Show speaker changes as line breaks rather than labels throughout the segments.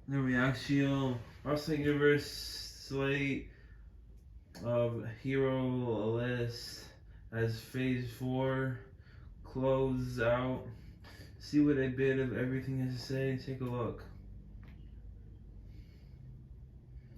the reaction wrestling universe slate of Heroism as Phase 4 close out. See what a bit of everything has to say. Take a look.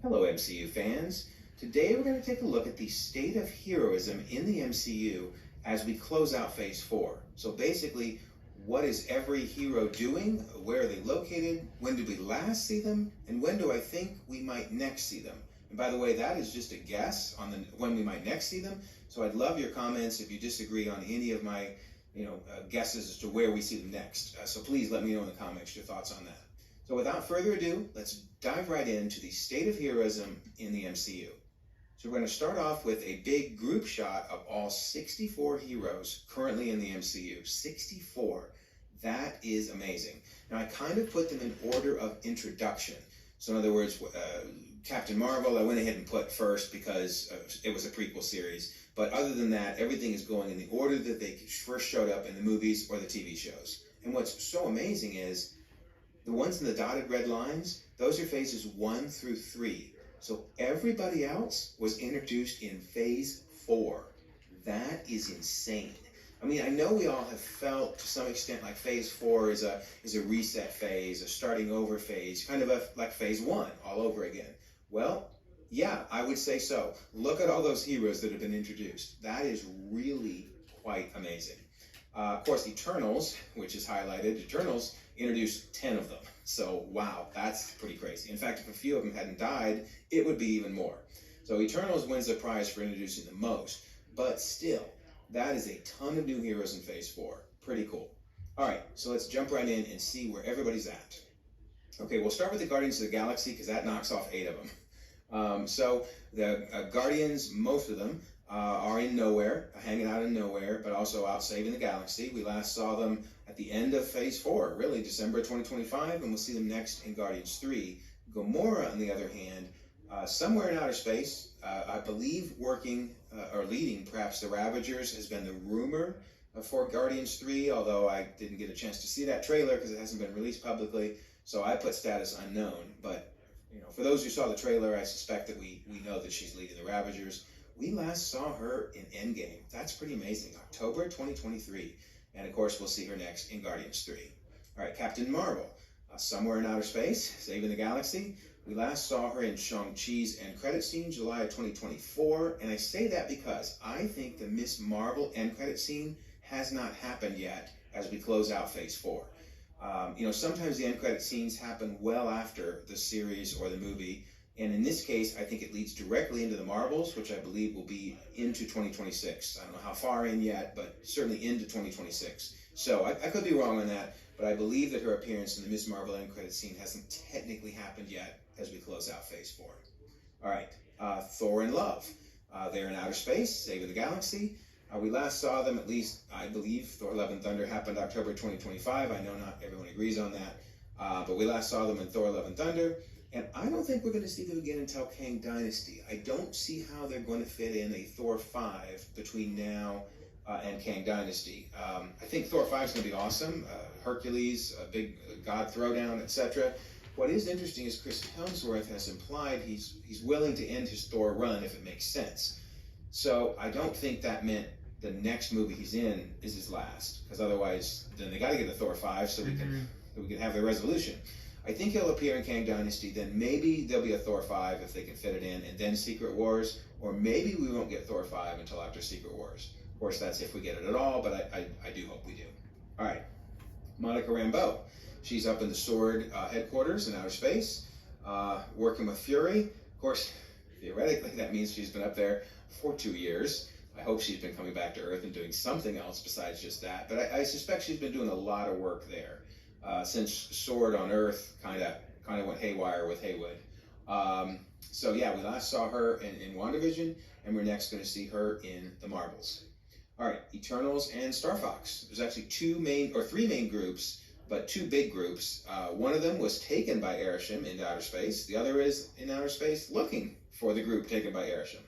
Hello, MCU fans. Today we're going to take a look at the state of heroism in the MCU as we close out Phase 4. So basically, what is every hero doing? Where are they located? When did we last see them? And when do I think we might next see them? And by the way, that is just a guess on when we might next see them. So I'd love your comments if you disagree on any of my guesses as to where we see them next. So please let me know in the comments your thoughts on that. So without further ado, let's dive right into the state of heroism in the MCU. So we're going to start off with a big group shot of all 64 heroes currently in the MCU. 64. That is amazing. Now I kind of put them in order of introduction. So in other words, Captain Marvel I went ahead and put first because it was a prequel series. But other than that, everything is going in the order that they first showed up in the movies or the TV shows. And what's so amazing is the ones in the dotted red lines, those are phases 1 through 3. So everybody else was introduced in Phase 4. That is insane. I mean, I know we all have felt to some extent like Phase 4 is a reset phase, a starting over phase, kind of like Phase 1 all over again. Well, yeah, I would say so. Look at all those heroes that have been introduced. That is really quite amazing. Of course, Eternals, which is highlighted, Eternals introduced 10 of them. So, wow, that's pretty crazy. In fact, if a few of them hadn't died, it would be even more. So Eternals wins the prize for introducing the most. But still, that is a ton of new heroes in Phase 4. Pretty cool. All right, so let's jump right in and see where everybody's at. Okay, we'll start with the Guardians of the Galaxy because that knocks off 8 of them. So the Guardians, most of them, are in nowhere, hanging out in nowhere, but also out saving the galaxy. We last saw them at the end of Phase 4, really, December 2025, and we'll see them next in Guardians 3. Gamora, on the other hand, somewhere in outer space, I believe working or leading perhaps the Ravagers has been the rumor for Guardians 3, although I didn't get a chance to see that trailer because it hasn't been released publicly, so I put status unknown. But for those who saw the trailer, I suspect that we know that she's leading the Ravagers. We last saw her in Endgame. That's pretty amazing. October 2023. And of course, we'll see her next in Guardians 3. All right, Captain Marvel. Somewhere in outer space, saving the galaxy. We last saw her in Shang-Chi's end credit scene, July of 2024. And I say that because I think the Miss Marvel end credit scene has not happened yet as we close out Phase 4. Sometimes the end credit scenes happen well after the series or the movie. And in this case, I think it leads directly into the Marvels, which I believe will be into 2026. I don't know how far in yet, but certainly into 2026. So I could be wrong on that, but I believe that her appearance in the Ms. Marvel end credit scene hasn't technically happened yet as we close out Phase 4. All right, Thor and Love. They're in outer space, saving the galaxy. We last saw them, at least I believe, Thor Love and Thunder happened October 2025. I know not everyone agrees on that, but we last saw them in Thor Love and Thunder. And I don't think we're going to see them again until Kang Dynasty. I don't see how they're going to fit in a Thor 5 between now and Kang Dynasty. I think Thor 5 is going to be awesome. Hercules, a big god throwdown, etc. What is interesting is Chris Hemsworth has implied he's willing to end his Thor run if it makes sense. So I don't think that meant the next movie he's in is his last, because otherwise then they got to get a Thor 5 so we can have the resolution. I think he'll appear in Kang Dynasty, then maybe there'll be a Thor 5 if they can fit it in, and then Secret Wars, or maybe we won't get Thor 5 until after Secret Wars. Of course, that's if we get it at all, but I do hope we do. All right, Monica Rambeau. She's up in the Sword headquarters in outer space, working with Fury. Of course, theoretically, that means she's been up there for 2 years. I hope she's been coming back to Earth and doing something else besides just that, but I suspect she's been doing a lot of work there. Since Sword on Earth kind of went haywire with Haywood. So yeah, we last saw her in WandaVision, and we're next going to see her in the Marvels. All right, Eternals and Star Fox. There's actually three main groups, but 2 big groups. One of them was taken by Arishem into outer space. The other is in outer space looking for the group taken by Arishem.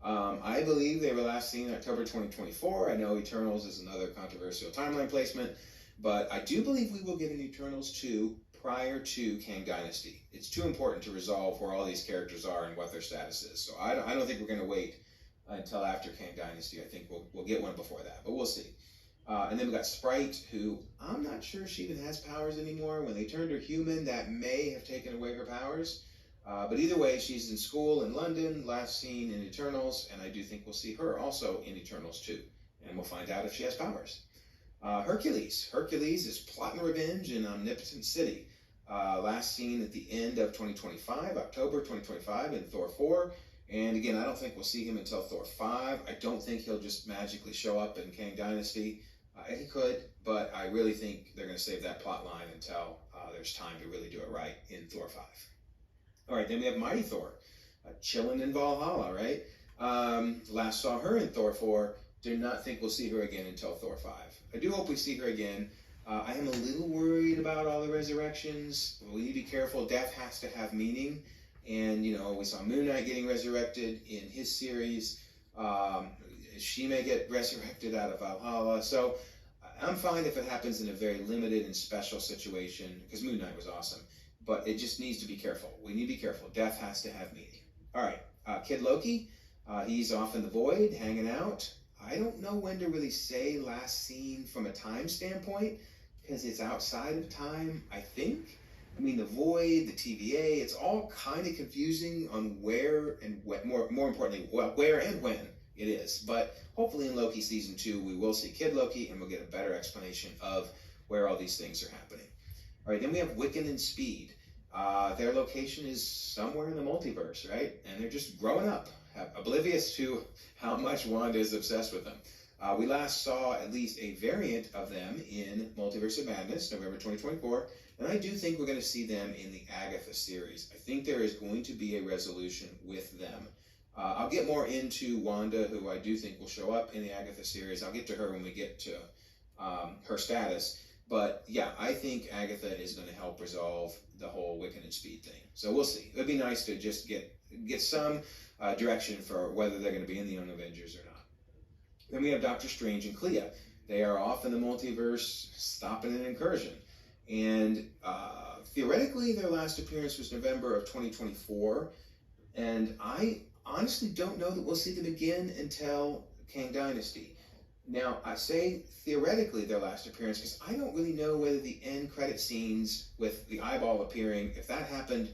I believe they were last seen in October 2024. I know Eternals is another controversial timeline placement. But I do believe we will get an Eternals 2 prior to Kang Dynasty. It's too important to resolve where all these characters are and what their status is. So I don't think we're going to wait until after Kang Dynasty. I think we'll get one before that, but we'll see. And then we got Sprite, who I'm not sure she even has powers anymore. When they turned her human, that may have taken away her powers. But either way, she's in school in London, last seen in Eternals, and I do think we'll see her also in Eternals too. And we'll find out if she has powers. Hercules. Hercules is plotting revenge in Omnipotent City. Last seen at the end of 2025, October 2025 in Thor 4. And again, I don't think we'll see him until Thor 5. I don't think he'll just magically show up in Kang Dynasty. He could, but I really think they're going to save that plot line until there's time to really do it right in Thor 5. All right, then we have Mighty Thor, chilling in Valhalla, right? Last saw her in Thor 4. Do not think we'll see her again until Thor 5. I do hope we see her again. I am a little worried about all the resurrections. We need to be careful. Death has to have meaning. And, you know, we saw Moon Knight getting resurrected in his series. She may get resurrected out of Valhalla. So I'm fine if it happens in a very limited and special situation, because Moon Knight was awesome. But it just needs to be careful. We need to be careful. Death has to have meaning. All right, Kid Loki, he's off in the void, hanging out. I don't know when to really say last seen from a time standpoint, because it's outside of time, I think. I mean, the void, the TVA, it's all kind of confusing on where and when, more importantly, where and when it is. But hopefully in Loki Season 2, we will see Kid Loki, and we'll get a better explanation of where all these things are happening. All right, then we have Wiccan and Speed. Their location is somewhere in the multiverse, right? And they're just growing up, oblivious to how much Wanda is obsessed with them. We last saw at least a variant of them in Multiverse of Madness, November 2024, and I do think we're going to see them in the Agatha series. I think there is going to be a resolution with them. I'll get more into Wanda, who I do think will show up in the Agatha series. I'll get to her when we get to her status. But yeah, I think Agatha is going to help resolve the whole Wiccan and Speed thing. So we'll see. It'd be nice to just get some direction for whether they're going to be in the Young Avengers or not. Then we have Doctor Strange and Clea. They are off in the multiverse, stopping an incursion. And theoretically, their last appearance was November of 2024. And I honestly don't know that we'll see them again until Kang Dynasty. Now, I say theoretically their last appearance because I don't really know whether the end credit scenes with the eyeball appearing, if that happened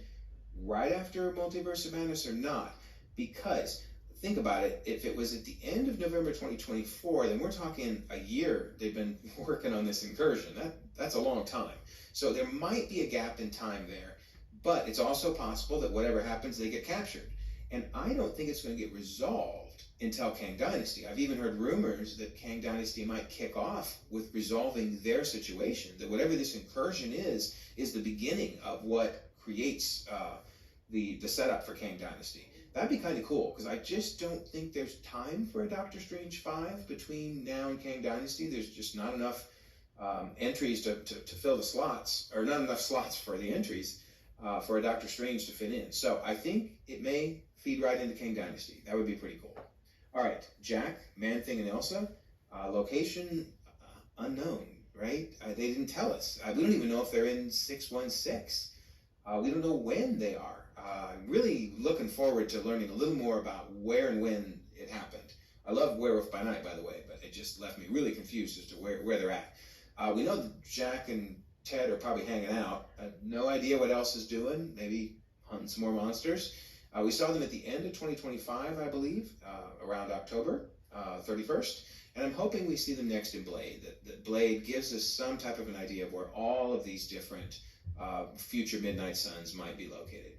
right after Multiverse of Madness or not. Because, think about it, if it was at the end of November 2024, then we're talking a year they've been working on this incursion. That's a long time. So there might be a gap in time there. But it's also possible that whatever happens, they get captured. And I don't think it's going to get resolved until Kang Dynasty. I've even heard rumors that Kang Dynasty might kick off with resolving their situation, that whatever this incursion is the beginning of what creates the setup for Kang Dynasty. That'd be kind of cool, because I just don't think there's time for a Doctor Strange 5 between now and Kang Dynasty. There's just not enough entries to fill the slots, or not enough slots for the entries for a Doctor Strange to fit in. So I think it may feed right into Kang Dynasty. That would be pretty cool. All right, Jack, Man-Thing, and Elsa. Location unknown, right? They didn't tell us. We don't even know if they're in 616. We don't know when they are. I'm really looking forward to learning a little more about where and when it happened. I love Werewolf by Night, by the way, but it just left me really confused as to where they're at. We know that Jack and Ted are probably hanging out. No idea what else is doing. Maybe hunting some more monsters. We saw them at the end of 2025, I believe, around October 31st. And I'm hoping we see them next in Blade. That Blade gives us some type of an idea of where all of these different future Midnight Suns might be located.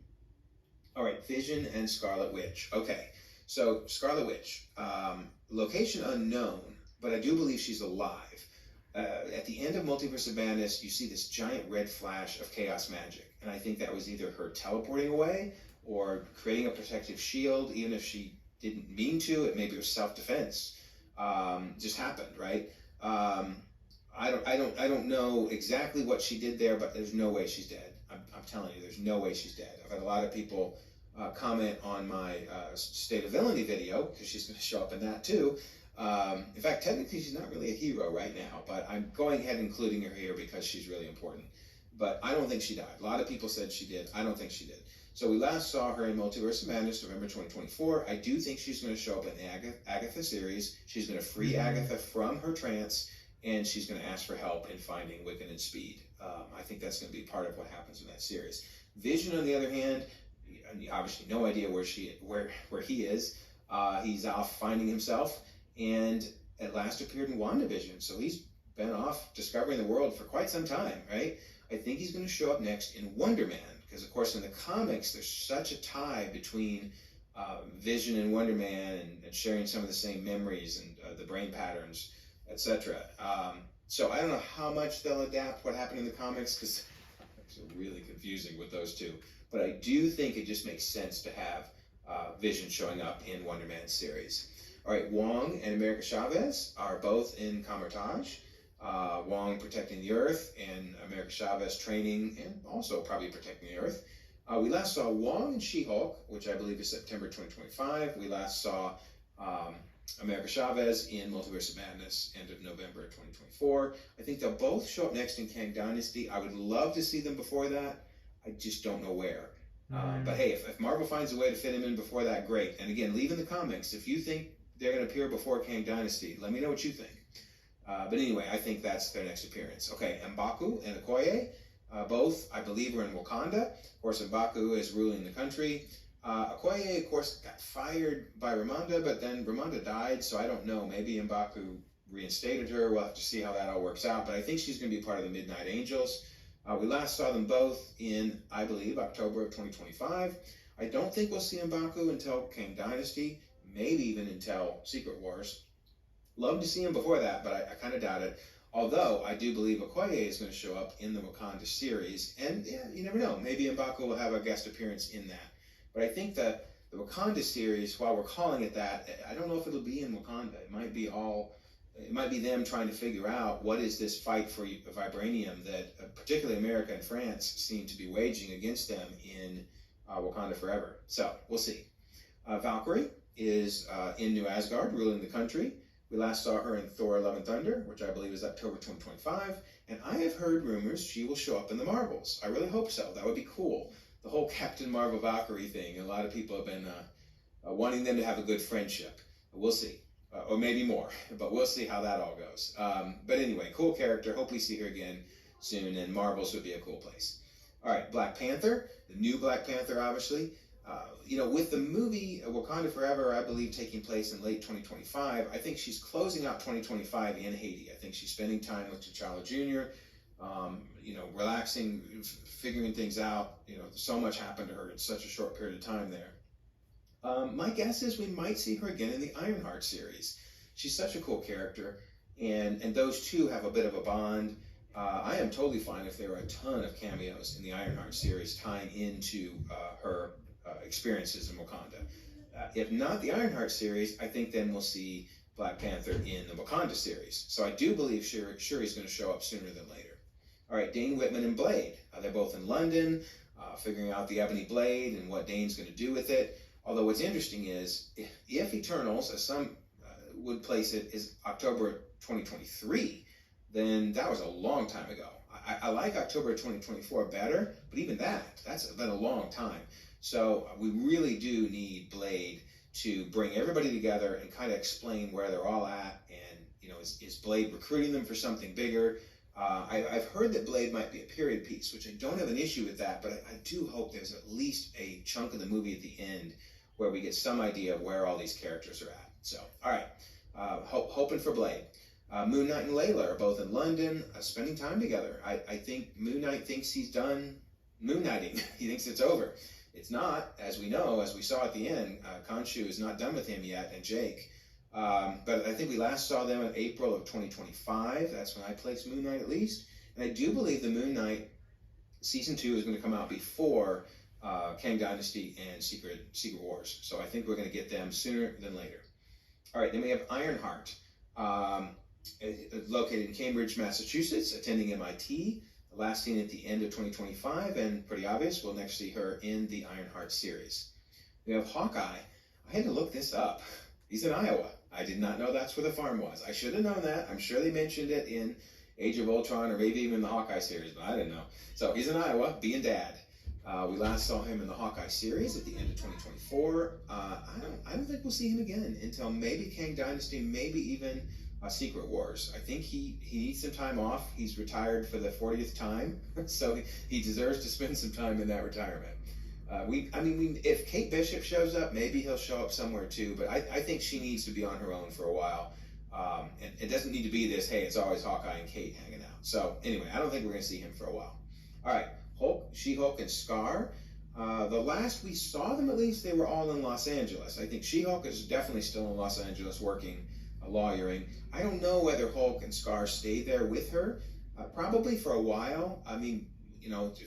All right, Vision and Scarlet Witch. Okay, so Scarlet Witch, location unknown, but I do believe she's alive. At the end of Multiverse of Madness, you see this giant red flash of chaos magic. And I think that was either her teleporting away or creating a protective shield, even if she didn't mean to. It maybe was self-defense. Just happened, right? I don't know exactly what she did there, but there's no way she's dead. I'm telling you, there's no way she's dead. I've had a lot of people comment on my State of Villainy video, because she's going to show up in that too. In fact, technically she's not really a hero right now, but I'm going ahead and including her here because she's really important. but I don't think she died. A lot of people said she did. I don't think she did. So we last saw her in Multiverse of Madness, November 2024. I do think she's going to show up in the Agatha series. She's going to free Agatha from her trance, and she's going to ask for help in finding Wiccan and Speed. I think that's going to be part of what happens in that series. Vision, on the other hand, obviously no idea where he is. He's off finding himself, and at last appeared in WandaVision. So he's been off discovering the world for quite some time, right? I think he's going to show up next in Wonder Man, because of course in the comics there's such a tie between Vision and Wonder Man, and sharing some of the same memories and the brain patterns, etc. So I don't know how much they'll adapt what happened in the comics, because it's really confusing with those two. But I do think it just makes sense to have Vision showing up in Wonder Man series. All right, Wong and America Chavez are both in Camotage. Wong protecting the Earth, and America Chavez training and also probably protecting the Earth. We last saw Wong and She-Hulk, which I believe is September 2025. We last saw America Chavez in Multiverse of Madness, end of November 2024. I think they'll both show up next in Kang Dynasty. I would love to see them before that. I just don't know where. But hey, if Marvel finds a way to fit him in before that, great. And again, leave in the comments if you think they're going to appear before Kang Dynasty. Let me know what you think. But anyway, I think that's their next appearance. Okay, M'Baku and Okoye, both, I believe, are in Wakanda. Of course, M'Baku is ruling the country. Okoye, of course, got fired by Ramonda, but then Ramonda died, so I don't know. Maybe M'Baku reinstated her. We'll have to see how that all works out. But I think she's going to be part of the Midnight Angels. We last saw them both in, I believe, October of 2025. I don't think we'll see M'Baku until Kang Dynasty, maybe even until Secret Wars. Love to see him before that, but I kind of doubt it. Although I do believe Okoye is going to show up in the Wakanda series, and yeah, you never know. Maybe M'Baku will have a guest appearance in that. But I think that the Wakanda series, while we're calling it that, I don't know if it'll be in Wakanda. It might be them trying to figure out what is this fight for vibranium that particularly America and France seem to be waging against them in Wakanda Forever. So we'll see. Valkyrie is in New Asgard, ruling the country. We last saw her in Thor: Love and Thunder, which I believe is October 2025, and I have heard rumors she will show up in the Marvels. I really hope so. That would be cool. The whole Captain Marvel Valkyrie thing, a lot of people have been wanting them to have a good friendship. We'll see. Or maybe more, but we'll see how that all goes. But anyway, cool character. Hope we see her again soon, and Marvels would be a cool place. All right, Black Panther, the new Black Panther, obviously. With the movie Wakanda Forever, I believe, taking place in late 2025, I think she's closing out 2025 in Haiti. I think she's spending time with T'Challa Jr., relaxing, figuring things out. So much happened to her in such a short period of time there. My guess is we might see her again in the Ironheart series. She's such a cool character, and those two have a bit of a bond. I am totally fine if there are a ton of cameos in the Ironheart series tying into her experiences in Wakanda. If not the Ironheart series, I think then we'll see Black Panther in the Wakanda series. So I do believe Shuri's going to show up sooner than later. All right, Dane Whitman and Blade. They're both in London, figuring out the Ebony Blade and what Dane's going to do with it. Although what's interesting is, if Eternals, as some would place it, is October 2023, then that was a long time ago. I like October 2024 better, but even that's been a long time. So we really do need Blade to bring everybody together and kind of explain where they're all at, and is Blade recruiting them for something bigger? I've heard that Blade might be a period piece, which I don't have an issue with that, but I do hope there's at least a chunk of the movie at the end where we get some idea of where all these characters are at. So, all right, hoping for Blade. Moon Knight and Layla are both in London, spending time together. I think Moon Knight thinks he's done Moon Knighting. He thinks it's over. It's not, as we know, as we saw at the end. Khonshu is not done with him yet, and Jake. But I think we last saw them in April of 2025. That's when I placed Moon Knight, at least. And I do believe the Moon Knight Season 2 is going to come out before Kang Dynasty and Secret Wars. So I think we're going to get them sooner than later. All right, then we have Ironheart, located in Cambridge, Massachusetts, attending MIT. Last seen at the end of 2025, and pretty obvious, we'll next see her in the Ironheart series. We have Hawkeye. I had to look this up. He's in Iowa. I did not know that's where the farm was. I should have known that. I'm sure they mentioned it in Age of Ultron or maybe even the Hawkeye series, but I don't know. So he's in Iowa, being dad. We last saw him in the Hawkeye series at the end of 2024. I don't think we'll see him again until maybe Kang Dynasty, maybe even Secret Wars. I think he needs some time off. He's retired for the 40th time, so he deserves to spend some time in that retirement. If Kate Bishop shows up, maybe he'll show up somewhere too, but I think she needs to be on her own for a while. And it doesn't need to be this, hey, it's always Hawkeye and Kate hanging out. So anyway, I don't think we're going to see him for a while. All right, Hulk, She-Hulk, and Scar. The last we saw them, at least, they were all in Los Angeles. I think She-Hulk is definitely still in Los Angeles working lawyering. I don't know whether Hulk and Scar stayed there with her. Probably for a while. I mean,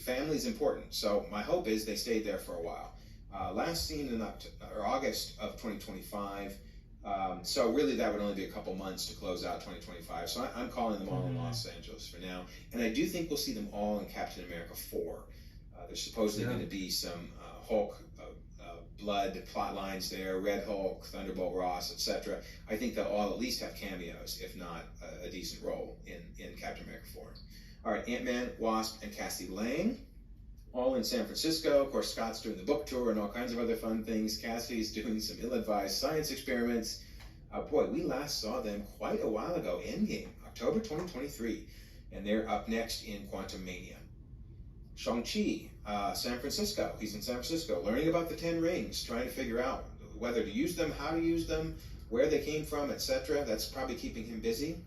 family's important. So my hope is they stayed there for a while. Last seen in August of 2025. So really that would only be a couple months to close out 2025. So I'm calling them all in Los Angeles for now. And I do think we'll see them all in Captain America 4. There's supposedly going to be some Hulk blood plot lines there, Red Hulk, Thunderbolt Ross, etc. I think they'll all at least have cameos, if not a decent role in Captain America 4. All right, Ant-Man, Wasp, and Cassie Lang, all in San Francisco. Of course, Scott's doing the book tour and all kinds of other fun things. Cassie's doing some ill-advised science experiments. Boy, we last saw them quite a while ago, Endgame, October 2023, and they're up next in Quantum Mania. Shang-Chi, San Francisco. He's in San Francisco, learning about the 10 rings, trying to figure out whether to use them, how to use them, where they came from, etc. That's probably keeping him busy.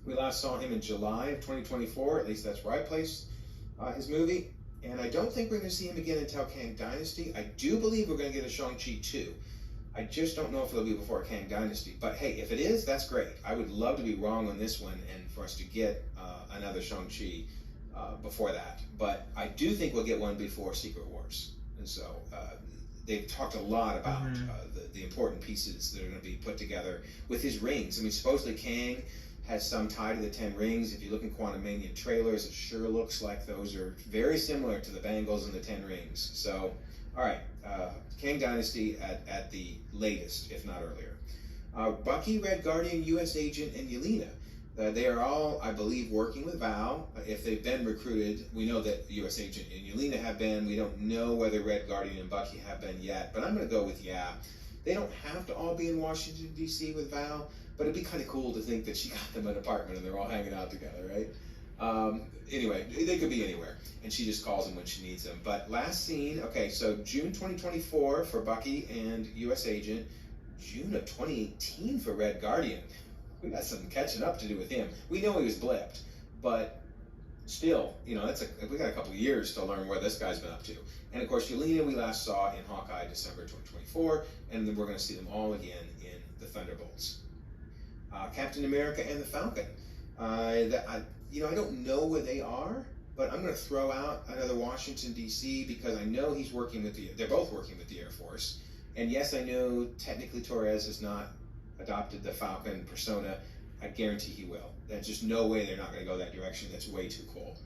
We last saw him in July of 2024, at least that's where I placed his movie. And I don't think we're going to see him again until Kang Dynasty. I do believe we're going to get a Shang-Chi 2. I just don't know if it'll be before Kang Dynasty. But hey, if it is, that's great. I would love to be wrong on this one and for us to get another Shang-Chi before that. But I do think we'll get one before Secret Wars. And so they've talked a lot about the important pieces that are going to be put together with his rings. I mean, supposedly Kang has some tie to the 10 rings. If you look in Quantum Mania trailers, it sure looks like those are very similar to the bangles and the 10 rings. So, all right, Kang Dynasty at the latest, if not earlier. Bucky, Red Guardian, U.S. Agent, and Yelena. They are all, I believe, working with Val. If they've been recruited, we know that U.S. Agent and Yelena have been. We don't know whether Red Guardian and Bucky have been yet, but I'm going to go with yeah. They don't have to all be in Washington, D.C. with Val, but it'd be kind of cool to think that she got them an apartment and they're all hanging out together, right? Anyway, they could be anywhere, and she just calls them when she needs them. But last seen, okay, so June 2024 for Bucky and U.S. Agent, June of 2018 for Red Guardian. We got some catching up to do with him. We know he was blipped, but still, we got a couple of years to learn where this guy's been up to. And of course, Yelena we last saw in Hawkeye December 2024, and then we're going to see them all again in the Thunderbolts. Captain America and the Falcon. I don't know where they are, but I'm going to throw out another Washington, D.C. because I know he's working with they're both working with the Air Force. And yes, I know technically Torres has not adopted the Falcon persona. I guarantee he will. There's just no way they're not going to go that direction. That's way too cool.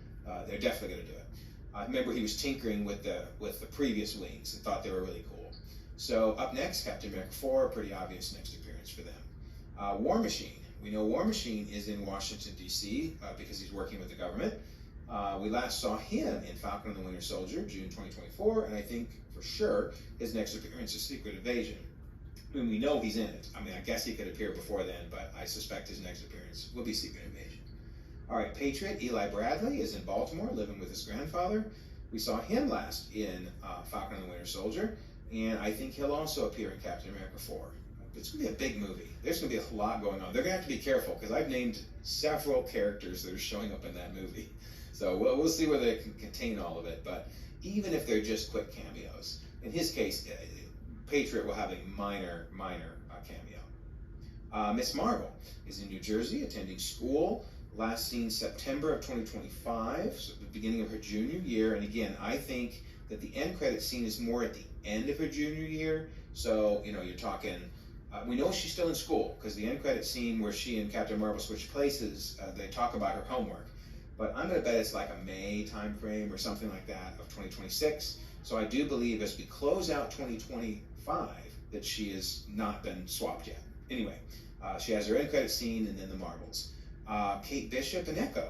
They're definitely going to do it. I remember he was tinkering with the previous wings and thought they were really cool. So up next, Captain America 4, pretty obvious next appearance for them. War Machine. We know War Machine is in Washington, D.C. Because he's working with the government. We last saw him in Falcon and the Winter Soldier, June 2024, and I think for sure his next appearance is Secret Invasion. I mean, we know he's in it. I mean, I guess he could appear before then, but I suspect his next appearance will be Secret Invasion. All right, Patriot, Eli Bradley is in Baltimore living with his grandfather. We saw him last in Falcon and the Winter Soldier, and I think he'll also appear in Captain America 4. It's going to be a big movie. There's going to be a lot going on. They're going to have to be careful because I've named several characters that are showing up in that movie. So we'll see whether they can contain all of it, but even if they're just quick cameos, in his case, Patriot will have a minor cameo. Miss Marvel is in New Jersey attending school. Last seen September of 2025, so the beginning of her junior year. And again, I think that the end credit scene is more at the end of her junior year. So, you're talking, we know she's still in school because the end credit scene where she and Captain Marvel switch places, they talk about her homework. But I'm going to bet it's like a May time frame or something like that of 2026. So I do believe as we close out 2025 that she has not been swapped yet. Anyway, she has her end credit scene and then the Marvels. Kate Bishop and Echo,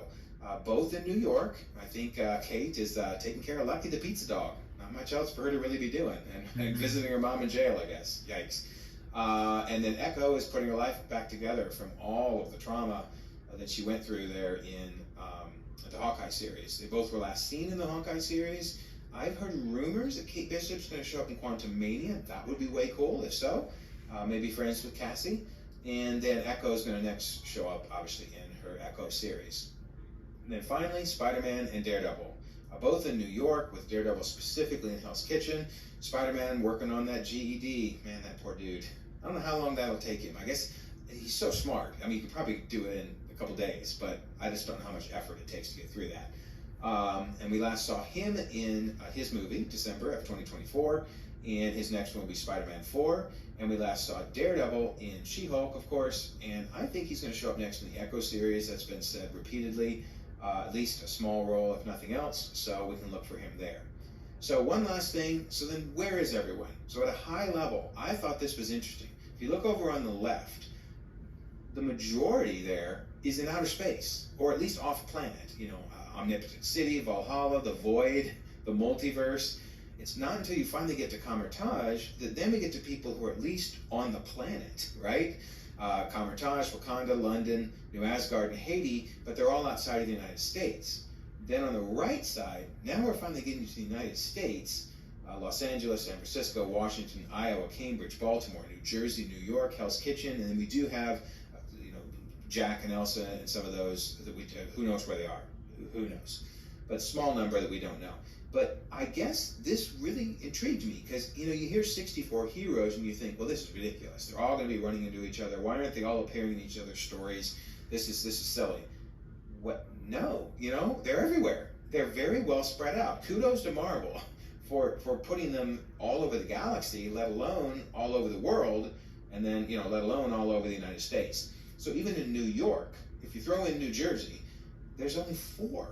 both in New York. I think Kate is taking care of Lucky the pizza dog. Not much else for her to really be doing, and visiting her mom in jail, I guess. Yikes. And then Echo is putting her life back together from all of the trauma that she went through there in the Hawkeye series. They both were last seen in the Hawkeye series. I've heard rumors that Kate Bishop's going to show up in Quantumania. That would be way cool, if so. Maybe friends with Cassie. And then Echo is going to next show up, obviously, in her Echo series. And then finally, Spider-Man and Daredevil. Both in New York, with Daredevil specifically in Hell's Kitchen. Spider-Man working on that GED. Man, that poor dude. I don't know how long that'll take him. I guess he's so smart. I mean, you could probably do it in a couple days, but I just don't know how much effort it takes to get through that. And we last saw him in his movie, December of 2024, and his next one will be Spider-Man 4. And we last saw Daredevil in She-Hulk, of course, and I think he's going to show up next in the Echo series. That's been said repeatedly, at least a small role, if nothing else, so we can look for him there. So one last thing, so then where is everyone? So at a high level, I thought this was interesting. If you look over on the left, the majority there is in outer space, or at least off planet. You know, Omnipotent City, Valhalla, the Void, the multiverse. It's not until you finally get to Kamertage that then we get to people who are at least on the planet, right? Kamertage, Wakanda, London, New Asgard, and Haiti, but they're all outside of the United States. Then on the right side, now we're finally getting to the United States. Los Angeles, San Francisco, Washington, Iowa, Cambridge, Baltimore, New Jersey, New York, Hell's Kitchen, and then we do have, Jack and Elsa and some of those that we, who knows where they are, who knows, but small number that we don't know. But I guess this really intrigued me because, you hear 64 heroes and you think, well, this is ridiculous. They're all going to be running into each other. Why aren't they all appearing in each other's stories? This is silly. What? No, they're everywhere. They're very well spread out. Kudos to Marvel for putting them all over the galaxy, let alone all over the world, and then, let alone all over the United States. So even in New York, if you throw in New Jersey, there's only 4.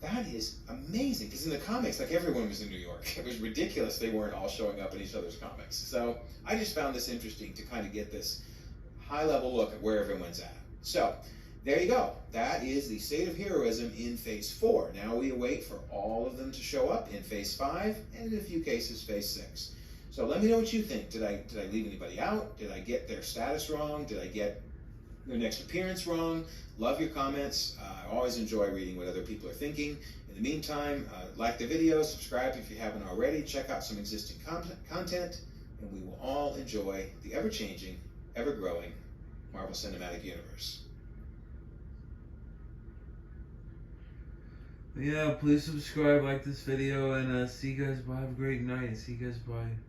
That is amazing, because in the comics, like, everyone was in New York. It was ridiculous they weren't all showing up in each other's comics. So I just found this interesting to kind of get this high-level look at where everyone's at. So there you go. That is the state of heroism in Phase 4. Now we await for all of them to show up in Phase 5, and in a few cases, Phase 6. So let me know what you think. Did I leave anybody out? Did I get their status wrong? Did I get their next appearance wrong? Love your comments. I always enjoy reading what other people are thinking. In the meantime, like the video, subscribe if you haven't already, check out some existing content, and we will all enjoy the ever-changing, ever-growing Marvel Cinematic Universe.
Yeah, please subscribe, like this video, and see you guys. Bye. Have a great night. See you guys. Bye.